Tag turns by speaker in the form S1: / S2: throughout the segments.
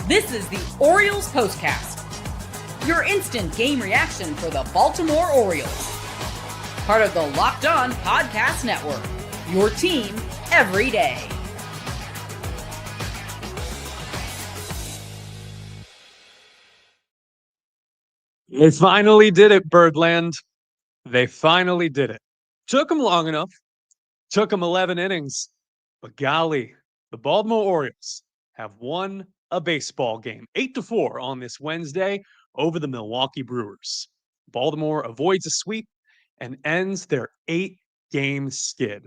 S1: This is the Orioles Postcast, your instant game reaction for the Baltimore Orioles. Part of the Locked On Podcast Network, your team every day.
S2: They finally did it, Birdland. They finally did it. Took them long enough. Took them 11 innings. But golly, the Baltimore Orioles have won a baseball game 8-4 on this Wednesday over the Milwaukee Brewers. Baltimore avoids a sweep and ends their 8-game skid.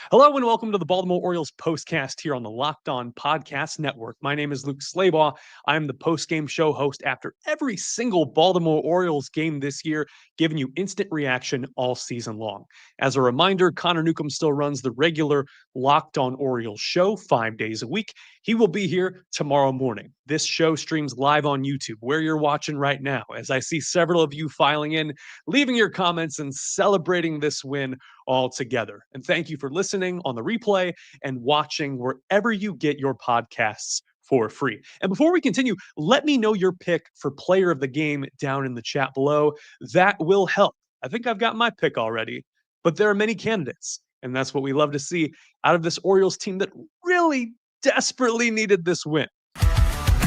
S2: Hello and welcome to the Baltimore Orioles postcast here on the Locked On Podcast Network. My name is Luke Slabaugh. I'm the post-game show host after every single Baltimore Orioles game this year, giving you instant reaction all season long. As a reminder, Connor Newcomb still runs the regular Locked On Orioles show 5 days a week. He will be here tomorrow morning. This show streams live on YouTube, where you're watching right now, as I see several of you filing in, leaving your comments, and celebrating this win all together. And thank you for listening on the replay and watching wherever you get your podcasts for free. And before we continue, let me know your pick for player of the game down in the chat below. That will help. I think I've got my pick already, but there are many candidates, and that's what we love to see out of this Orioles team that really desperately needed this win.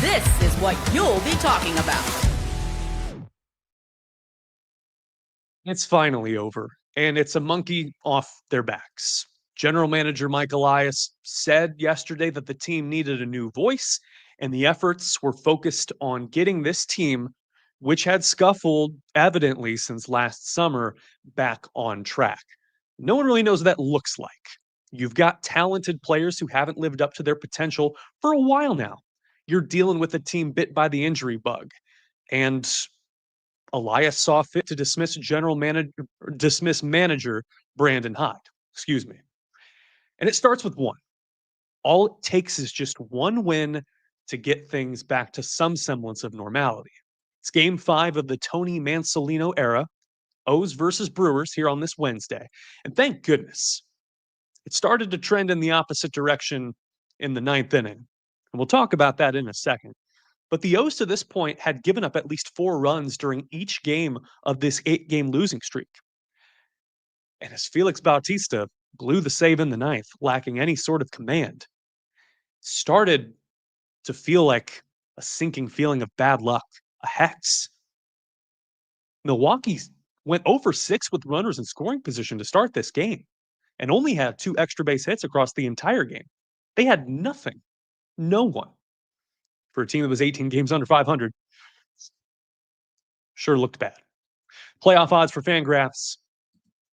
S1: This is what you'll be talking about.
S2: It's finally over, and it's a monkey off their backs. General manager Mike Elias said yesterday that the team needed a new voice, and the efforts were focused on getting this team, which had scuffled evidently since last summer, back on track. No one really knows what that looks like. You've got talented players who haven't lived up to their potential for a while now. You're dealing with a team bit by the injury bug, and Elias saw fit to dismiss manager Brandon Hyde. Excuse me. And it starts with one. All it takes is just one win to get things back to some semblance of normality. It's Game 5 of the Tony Mansolino era, O's versus Brewers here on this Wednesday. And thank goodness, it started to trend in the opposite direction in the 9th inning. And we'll talk about that in a second. But the O's to this point had given up at least 4 runs during each game of this 8-game losing streak. And as Felix Bautista blew the save in the 9th, lacking any sort of command, started to feel like a sinking feeling of bad luck, a hex. Milwaukee went 0 for 6 with runners in scoring position to start this game and only had 2 extra base hits across the entire game. They had nothing, no one. For a team that was 18 games under 500, sure looked bad. Playoff odds for FanGraphs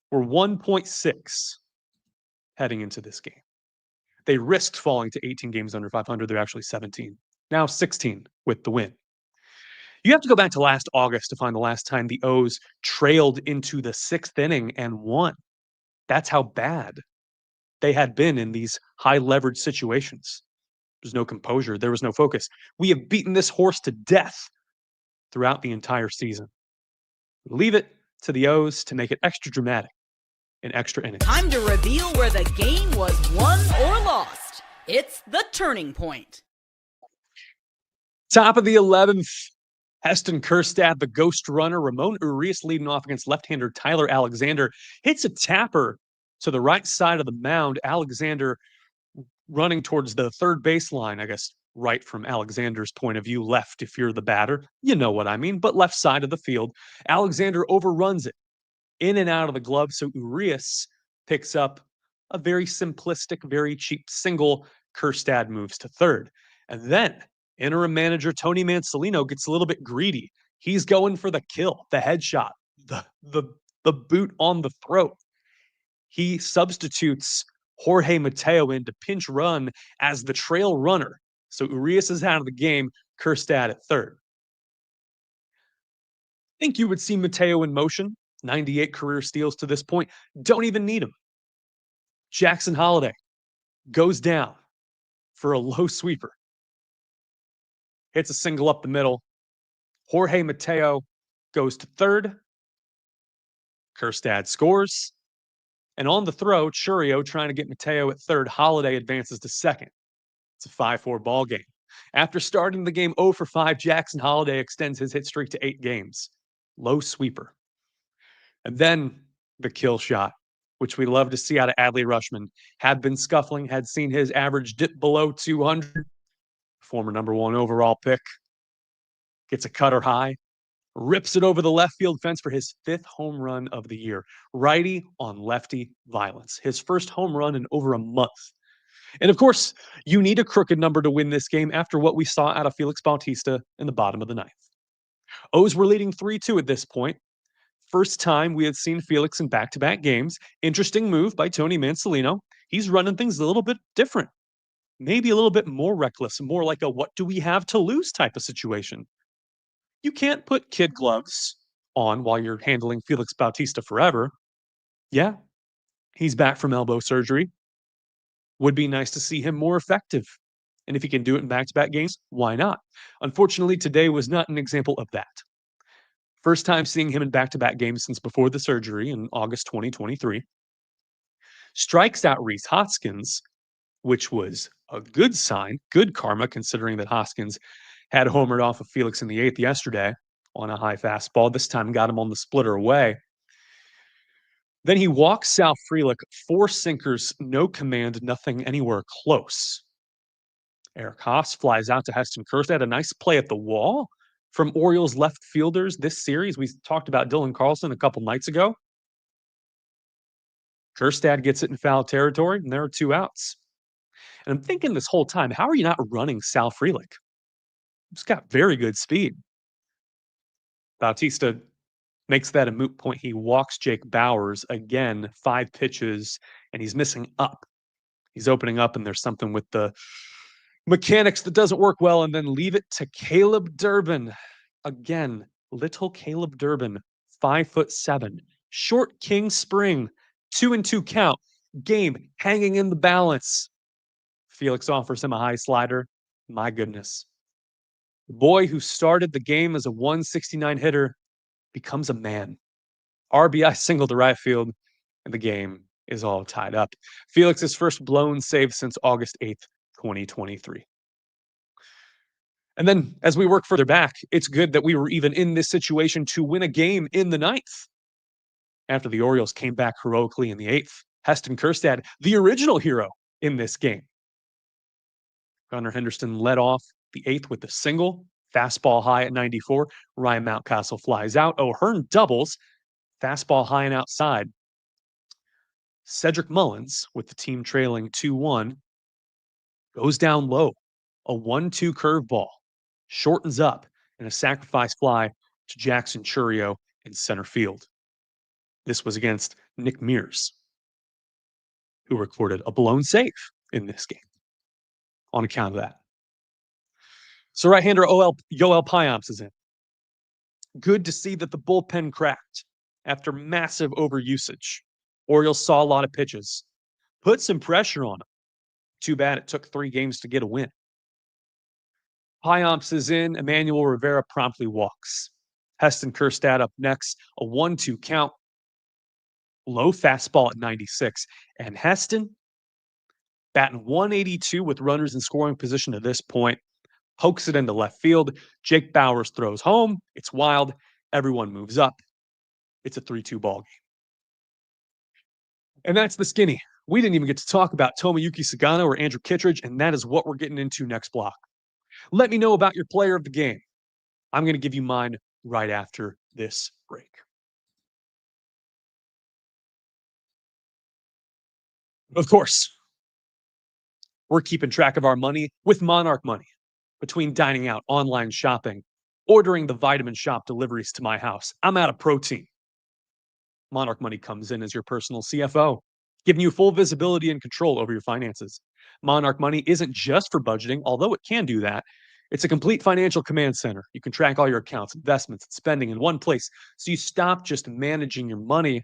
S2: were 1.6 heading into this game. They risked falling to 18 games under 500. They're actually 17. Now 16 with the win. You have to go back to last August to find the last time the O's trailed into the 6th inning and won. That's how bad they had been in these high leverage situations. There's no composure. There was no focus. We have beaten this horse to death throughout the entire season. Leave it to the O's to make it extra dramatic in extra innings.
S1: Time to reveal where the game was won or lost. It's the turning point.
S2: Top of the 11th, Heston Kjerstad, the ghost runner. Ramon Urias leading off against left-hander Tyler Alexander. Hits a tapper to the right side of the mound. Alexander running towards the third baseline, I guess right from Alexander's point of view, left if you're the batter. You know what I mean, but left side of the field. Alexander overruns it in and out of the glove, so Urias picks up a very simplistic, very cheap single. Kjerstad moves to third. And then interim manager Tony Mansolino gets a little bit greedy. He's going for the kill, the headshot, the boot on the throat. He substitutes Jorge Mateo in to pinch run as the trail runner. So Urias is out of the game, Kjerstad at third. I think you would see Mateo in motion. 98 career steals to this point. Don't even need him. Jackson Holliday goes down for a low sweeper. Hits a single up the middle. Jorge Mateo goes to third. Kjerstad scores. And on the throw, Churio trying to get Mateo at third. Holliday advances to second. It's a 5-4 ball game. After starting the game 0 for 5, Jackson Holliday extends his hit streak to 8 games. Low sweeper. And then the kill shot, which we love to see out of Adley Rutschman, had been scuffling, had seen his average dip below 200. Former number 1 overall pick gets a cutter high, rips it over the left field fence for his 5th home run of the year. Righty on lefty violence. His first home run in over a month. And of course, you need a crooked number to win this game after what we saw out of Felix Bautista in the bottom of the 9th. O's were leading 3-2 at this point. First time we had seen Felix in back-to-back games. Interesting move by Tony Mansolino. He's running things a little bit different. Maybe a little bit more reckless, more like a what do we have to lose type of situation. You can't put kid gloves on while you're handling Felix Bautista forever. Yeah, he's back from elbow surgery. Would be nice to see him more effective. And if he can do it in back-to-back games, why not? Unfortunately, today was not an example of that. First time seeing him in back-to-back games since before the surgery in August 2023. Strikes out Rhys Hoskins, which was a good sign, good karma, considering that Hoskins had homered off of Felix in the 8th yesterday on a high fastball. This time got him on the splitter away. Then he walks Sal Frelick, 4 sinkers, no command, nothing anywhere close. Eric Haas flies out to Heston Kjerstad. A nice play at the wall from Orioles left fielders this series. We talked about Dylan Carlson a couple nights ago. Kjerstad gets it in foul territory, and there are 2 outs. And I'm thinking this whole time, how are you not running Sal Frelick? He's got very good speed. Bautista makes that a moot point. He walks Jake Bauers again, 5 pitches, and he's missing up. He's opening up, and there's something with the mechanics that doesn't work well, and then leave it to Caleb Durbin. Again, little Caleb Durbin, 5'7", short king spring, 2-2 count, game hanging in the balance. Felix offers him a high slider. My goodness. The boy who started the game as a 169 hitter becomes a man. RBI single to right field, and the game is all tied up. Felix's first blown save since August 8th, 2023. And then as we work further back, it's good that we were even in this situation to win a game in the 9th. After the Orioles came back heroically in the 8th, Heston Kjerstad, the original hero in this game. Gunnar Henderson led off the 8th with a single, fastball high at 94. Ryan Mountcastle flies out. O'Hearn doubles, fastball high and outside. Cedric Mullins, with the team trailing 2-1, goes down low. A 1-2 curveball, shortens up, and a sacrifice fly to Jackson Churio in center field. This was against Nick Mears, who recorded a blown save in this game on account of that. So right-hander Yoel Payamps is in. Good to see that the bullpen cracked after massive overusage. Orioles saw a lot of pitches, put some pressure on them. Too bad it took 3 games to get a win. Payamps is in. Emmanuel Rivera promptly walks. Heston Kjerstad up next. A 1-2 count. Low fastball at 96. And Heston, batting 182 with runners in scoring position to this point, pokes it into left field. Jake Bauers throws home. It's wild. Everyone moves up. It's a 3-2 ball game. And that's the skinny. We didn't even get to talk about Tomoyuki Sagano or Andrew Kittredge, and that is what we're getting into next block. Let me know about your player of the game. I'm going to give you mine right after this break. Of course, we're keeping track of our money with Monarch Money. Between dining out, online shopping, ordering the Vitamin Shop deliveries to my house, I'm out of protein. Monarch Money comes in as your personal CFO, giving you full visibility and control over your finances. Monarch Money isn't just for budgeting, although it can do that. It's a complete financial command center. You can track all your accounts, investments, and spending in one place, so you stop just managing your money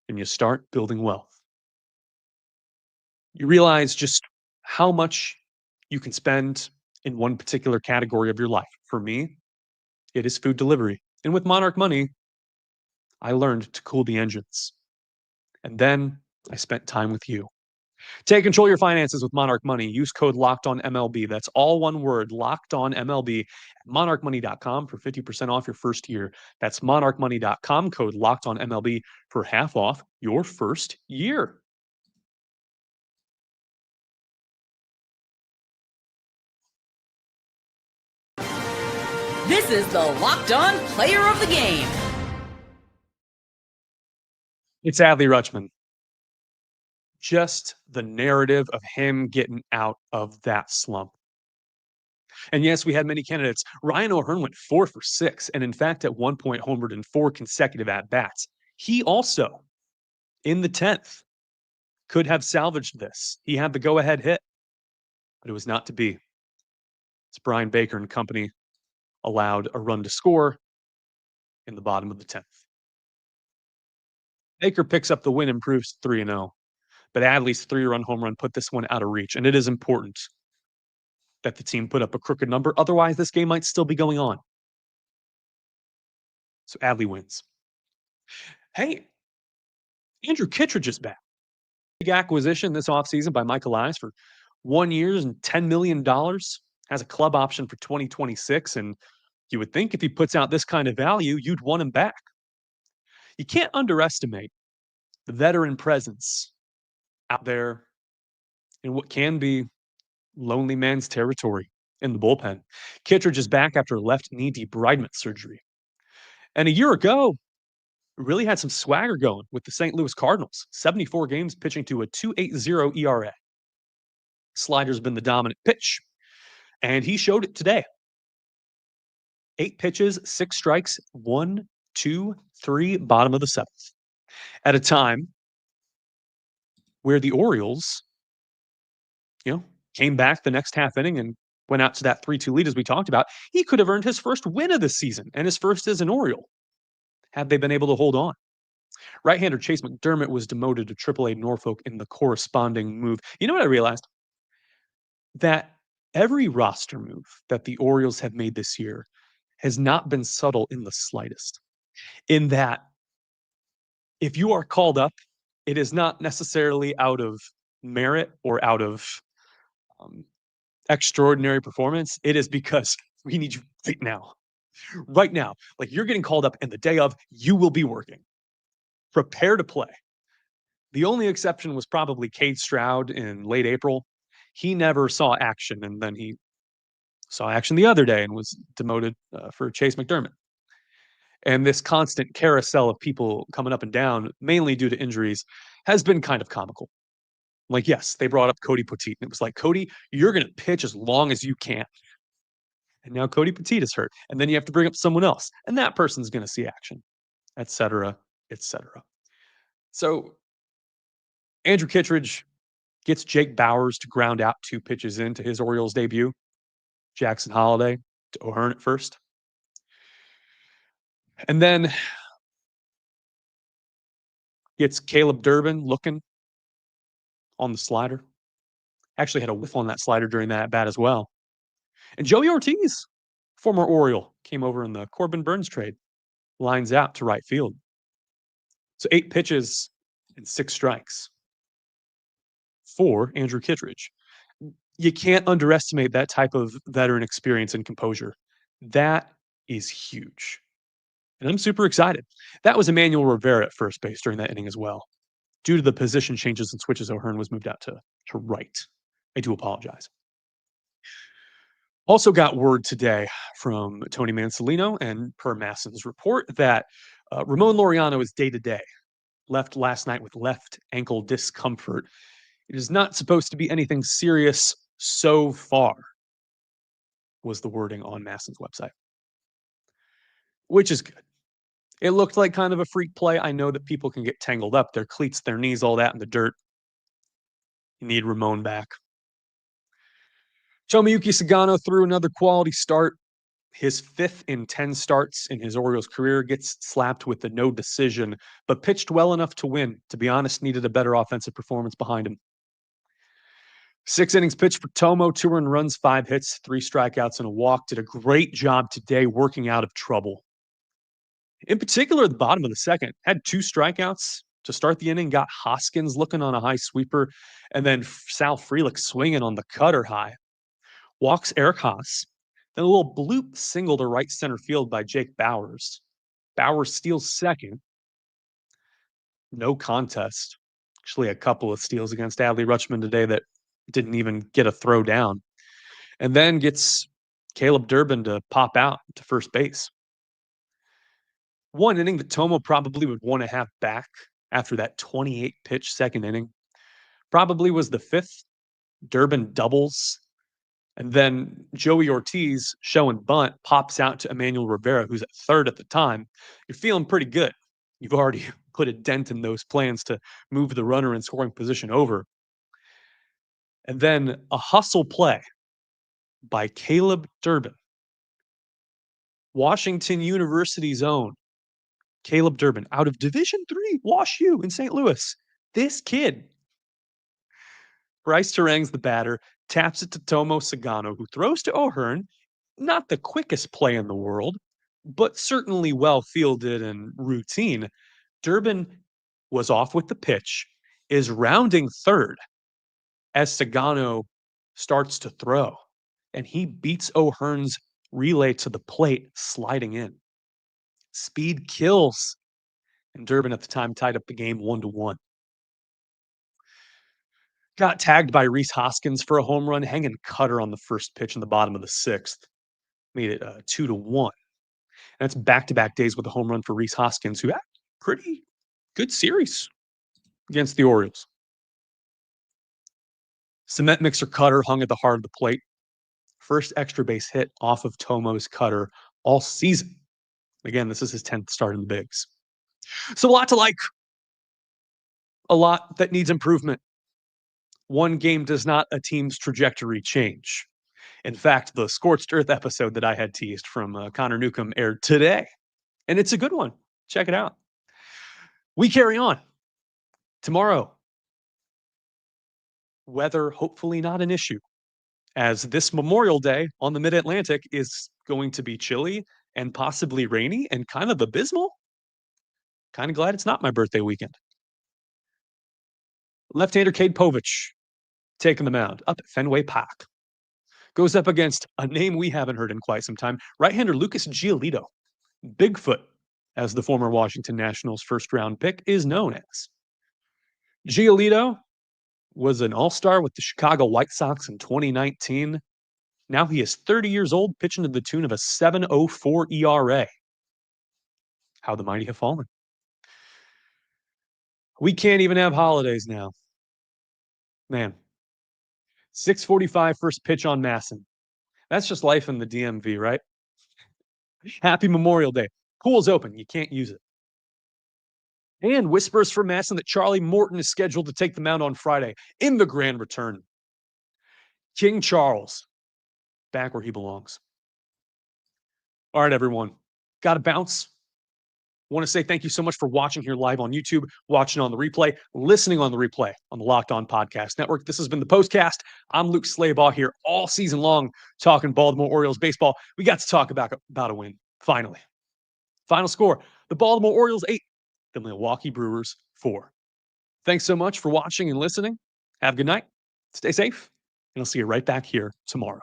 S2: and you start building wealth. You realize just how much you can spend in one particular category of your life. For me, it is food delivery. And with Monarch Money, I learned to cool the engines. And then I spent time with you. Take control of your finances with Monarch Money. Use code LOCKEDONMLB. That's all one word, LOCKEDONMLB at monarchmoney.com for 50% off your first year. That's monarchmoney.com, code LOCKEDONMLB for half off your first year.
S1: This is the Locked On Player of the Game.
S2: It's Adley Rutschman. Just the narrative of him getting out of that slump. And yes, we had many candidates. Ryan O'Hearn went 4 for 6, and in fact, at one point, homered in 4 consecutive at-bats. He also, in the 10th, could have salvaged this. He had the go-ahead hit, but it was not to be. It's Brian Baker and company allowed a run to score in the bottom of the 10th. Baker picks up the win, improves 3-0. But Adley's 3-run home run put this one out of reach, and it is important that the team put up a crooked number. Otherwise, this game might still be going on. So Adley wins. Hey, Andrew Kittredge is back. Big acquisition this offseason by Michael Eyes for 1 year and $10 million. Has a club option for 2026, and you would think if he puts out this kind of value, you'd want him back. You can't underestimate the veteran presence out there in what can be lonely man's territory in the bullpen. Kittredge is back after left knee debridement surgery. And a year ago, really had some swagger going with the St. Louis Cardinals. 74 games pitching to a 2.80 ERA. Slider's been the dominant pitch, and he showed it today. 8 pitches, 6 strikes, 1, 2, 3, bottom of the 7th. At a time where the Orioles, came back the next half inning and went out to that 3-2 lead as we talked about. He could have earned his first win of the season and his first as an Oriole had they been able to hold on. Right-hander Chase McDermott was demoted to AAA Norfolk in the corresponding move. You know what I realized? That every roster move that the Orioles have made this year has not been subtle in the slightest. In that, if you are called up, it is not necessarily out of merit or out of extraordinary performance. It is because we need you right now. Right now. Like, you're getting called up, and the day of, you will be working. Prepare to play. The only exception was probably Cade Stroud in late April. He never saw action, and then he saw action the other day and was demoted for Chase McDermott. And this constant carousel of people coming up and down, mainly due to injuries, has been kind of comical. Like, yes, they brought up Cody Petit, and it was like, Cody, you're going to pitch as long as you can. And now Cody Petit is hurt, and then you have to bring up someone else, and that person's going to see action, et cetera, et cetera. So Andrew Kittredge gets Jake Bauers to ground out 2 pitches into his Orioles debut. Jackson Holliday to O'Hearn at first. And then gets Caleb Durbin looking on the slider. Actually had a whiff on that slider during that at-bat as well. And Joey Ortiz, former Oriole, came over in the Corbin Burns trade. Lines out to right field. So 8 pitches and 6 strikes for Andrew Kittredge. You can't underestimate that type of veteran experience and composure. That is huge. And I'm super excited. That was Emmanuel Rivera at first base during that inning as well. Due to the position changes and switches, O'Hearn was moved out to right. I do apologize. Also got word today from Tony Mansolino and per Masson's report that Ramon Laureano is day-to-day. Left last night with left ankle discomfort. It is not supposed to be anything serious so far, was the wording on Masson's website. Which is good. It looked like kind of a freak play. I know that people can get tangled up. Their cleats, their knees, all that in the dirt. You need Ramon back. Tomoyuki Sagano threw another quality start. His 5th in 10 starts in his Orioles career, gets slapped with the no decision, but pitched well enough to win. To be honest, needed a better offensive performance behind him. 6 innings pitched for Tomo, 2 earned runs, 5 hits, 3 strikeouts, and a walk. Did a great job today working out of trouble. In particular, at the bottom of the 2nd, had 2 strikeouts to start the inning, got Hoskins looking on a high sweeper, and then Sal Frelick swinging on the cutter high. Walks Eric Haas. Then a little bloop single to right center field by Jake Bowers. Bowers steals second. No contest. Actually, a couple of steals against Adley Rutschman today that didn't even get a throw down. And then gets Caleb Durbin to pop out to first base. One inning that Tomo probably would want to have back after that 28-pitch second inning. Probably was the fifth. Durbin doubles. And then Joey Ortiz, showing bunt, pops out to Emmanuel Rivera, who's at third at the time. You're feeling pretty good. You've already put a dent in those plans to move the runner in scoring position over. And then a hustle play by Caleb Durbin. Washington University's own Caleb Durbin out of Division III, Wash U in St. Louis. This kid. Bryce Terang's the batter, taps it to Tomo Sagano, who throws to O'Hearn. Not the quickest play in the world, but certainly well fielded and routine. Durbin was off with the pitch, is rounding third as Sagano starts to throw, and he beats O'Hearn's relay to the plate, sliding in. Speed kills, and Durbin at the time tied up the game 1-1. Got tagged by Rhys Hoskins for a home run, hanging cutter on the first pitch in the bottom of the sixth. Made it 2-1. And that's back-to-back days with a home run for Rhys Hoskins, who had a pretty good series against the Orioles. Cement mixer cutter hung at the heart of the plate. First extra base hit off of Tomo's cutter all season. Again, this is his 10th start in the bigs. So a lot to like. A lot that needs improvement. One game does not a team's trajectory change. In fact, the Scorched Earth episode that I had teased from Connor Newcomb aired today, and it's a good one. Check it out. We carry on. Tomorrow, weather hopefully not an issue, as this Memorial Day on the Mid-Atlantic is going to be chilly and possibly rainy and kind of abysmal. Kind of glad it's not my birthday weekend. Left-hander Cade Povich taking the mound up at Fenway Park. Goes up against a name we haven't heard in quite some time, right-hander Lucas Giolito. Bigfoot, as the former Washington Nationals first-round pick is known as. Giolito was an all-star with the Chicago White Sox in 2019. Now he is 30 years old, pitching to the tune of a 7.04 ERA. How the mighty have fallen. We can't even have holidays now. Man. 6:45 first pitch on Masson. That's just life in the DMV, right? Happy Memorial Day. Pool's open. You can't use it. And whispers from Masson that Charlie Morton is scheduled to take the mound on Friday in the grand return. King Charles, back where he belongs. All right, everyone. Got to bounce. Want to say thank you so much for watching here live on YouTube, watching on the replay, listening on the replay on the Locked On Podcast Network. This has been the Postcast. I'm Luke Slaybaugh here all season long talking Baltimore Orioles baseball. We got to talk about a win, finally. Final score, the Baltimore Orioles 8, the Milwaukee Brewers 4. Thanks so much for watching and listening. Have a good night. Stay safe, and I'll see you right back here tomorrow.